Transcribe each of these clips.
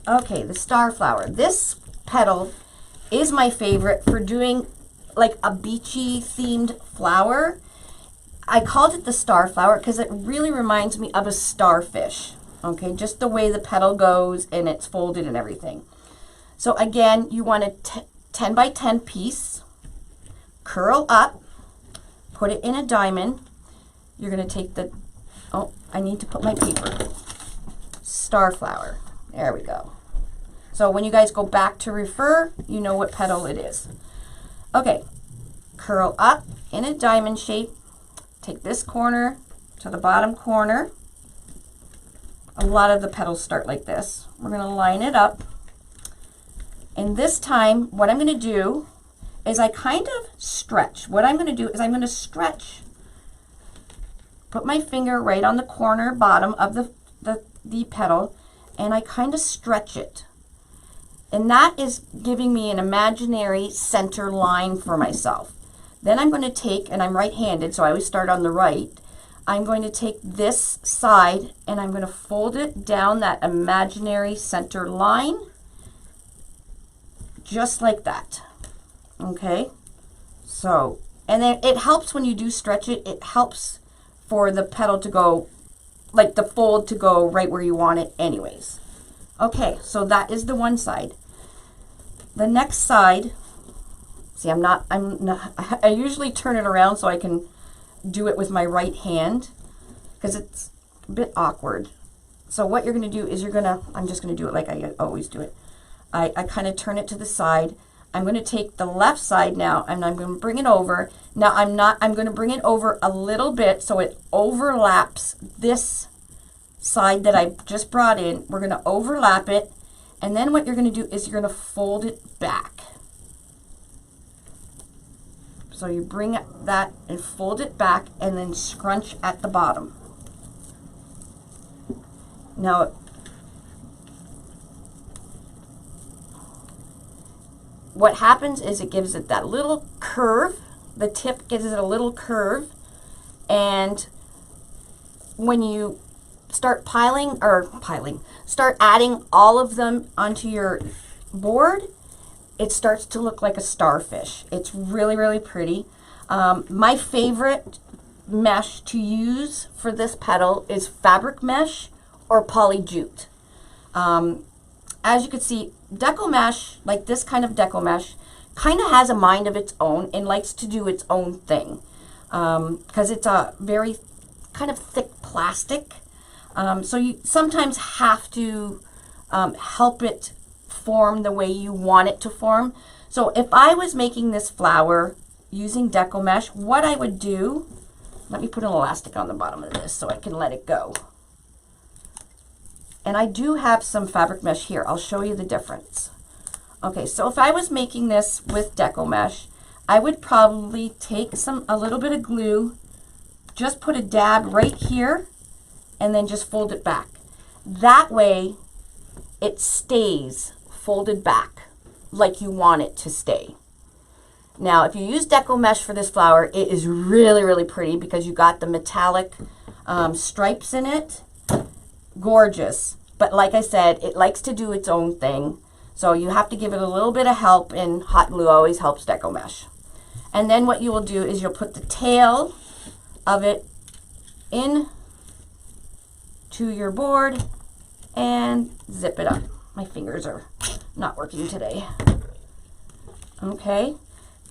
Okay, the star flower. This petal is my favorite for doing like a beachy themed flower. I called it the star flower because it really reminds me of a starfish. Okay, just the way the petal goes and it's folded and everything. So again, you want a 10 by 10 piece, curl up, put it in a diamond. You're going to take the, oh, I need to put my paper. Star flower. There we go. So when you guys go back to refer, you know what petal it is. Okay, curl up in a diamond shape. Take this corner to the bottom corner. A lot of the petals start like this. We're going to line it up. And this time, what I'm going to do is I kind of stretch. What I'm going to do is I'm going to stretch. Put my finger right on the corner bottom of the petal, and I kind of stretch it. And that is giving me an imaginary center line for myself. Then I'm going to take, and I'm right-handed, so I always start on the right. I'm going to take this side and I'm going to fold it down that imaginary center line, just like that. Okay? So, and then it helps when you do stretch it, it helps for the petal to go, like the fold to go right where you want it anyways. Okay, so that is the one side. The next side, see, I usually turn it around so I can do it with my right hand because it's a bit awkward. So what you're going to do is I'm just going to do it like I always do it. I kind of turn it to the side. I'm going to take the left side now and I'm going to bring it over. Now I'm going to bring it over a little bit so it overlaps this side that I just brought in. We're going to overlap it, and then what you're going to do is you're going to fold it back. So you bring that and fold it back and then scrunch at the bottom. Now, what happens is it gives it that little curve. The tip gives it a little curve, and when you start start adding all of them onto your board, it starts to look like a starfish. It's really, really pretty. My favorite mesh to use for this petal is fabric mesh or poly jute. As you can see, deco mesh, like this kind of deco mesh, kind of has a mind of its own and likes to do its own thing because it's a very kind of thick plastic. So you sometimes have to help it form the way you want it to form. So if I was making this flower using deco mesh, what I would do, let me put an elastic on the bottom of this so I can let it go. And I do have some fabric mesh here. I'll show you the difference. Okay, so if I was making this with deco mesh, I would probably take a little bit of glue, just put a dab right here, and then just fold it back. That way, it stays folded back like you want it to stay. Now, if you use deco mesh for this flower, it is really, really pretty because you got the metallic stripes in it. Gorgeous. But like I said, it likes to do its own thing. So you have to give it a little bit of help, and hot glue always helps deco mesh. And then what you will do is you'll put the tail of it in to your board and zip it up. My fingers are not working today. Okay,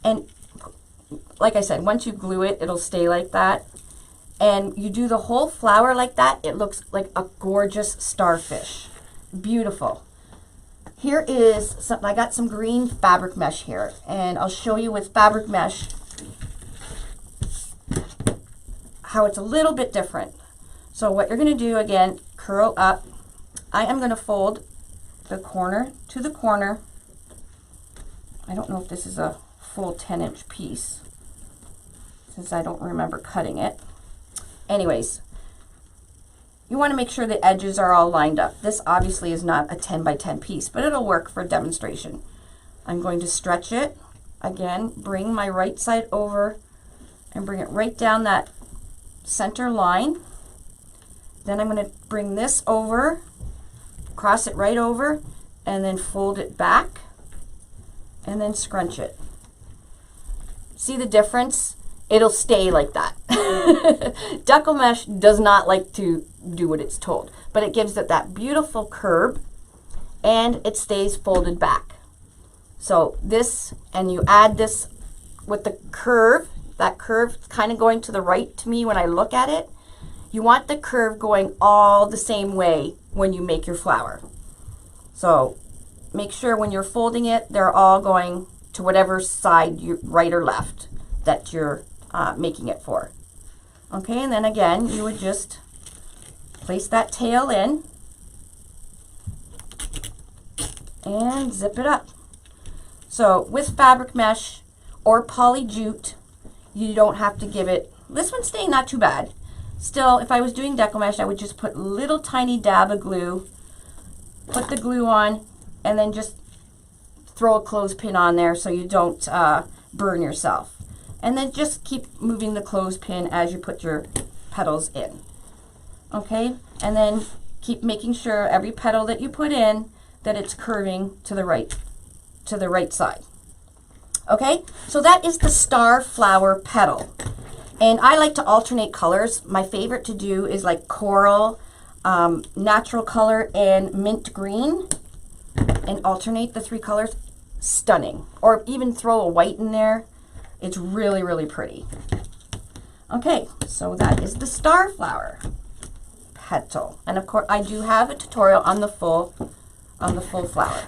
and like I said, once you glue it, it'll stay like that. And you do the whole flower like that, it looks like a gorgeous starfish. Beautiful. Here is some, I got some green fabric mesh here, and I'll show you with fabric mesh how it's a little bit different. So what you're going to do, again, curl up. I am going to fold the corner to the corner. I don't know if this is a full 10-inch piece since I don't remember cutting it. Anyways, you want to make sure the edges are all lined up. This obviously is not a 10 by 10 piece, but it'll work for demonstration. I'm going to stretch it. Again, bring my right side over and bring it right down that center line. Then I'm going to bring this over, cross it right over, and then fold it back and then scrunch it. See the difference? It'll stay like that. Deco mesh does not like to do what it's told, but it gives it that beautiful curve and it stays folded back. So this, and you add this with the curve, that curve kind of going to the right to me when I look at it. You want the curve going all the same way when you make your flower. So make sure when you're folding it, they're all going to whatever side, right or left, that you're making it for. Okay, and then again, you would just place that tail in and zip it up. So with fabric mesh or poly jute, you don't have to give it, this one's staying not too bad. Still, if I was doing deco mesh, I would just put little tiny dab of glue, put the glue on, and then just throw a clothespin on there so you don't burn yourself. And then just keep moving the clothespin as you put your petals in. Okay, and then keep making sure every petal that you put in that it's curving to the right side. Okay, so that is the star flower petal. And I like to alternate colors. My favorite to do is like coral, natural color, and mint green, and alternate the three colors. Stunning. Or even throw a white in there. It's really, really pretty. Okay, so that is the star flower petal. And of course, I do have a tutorial on the full flower.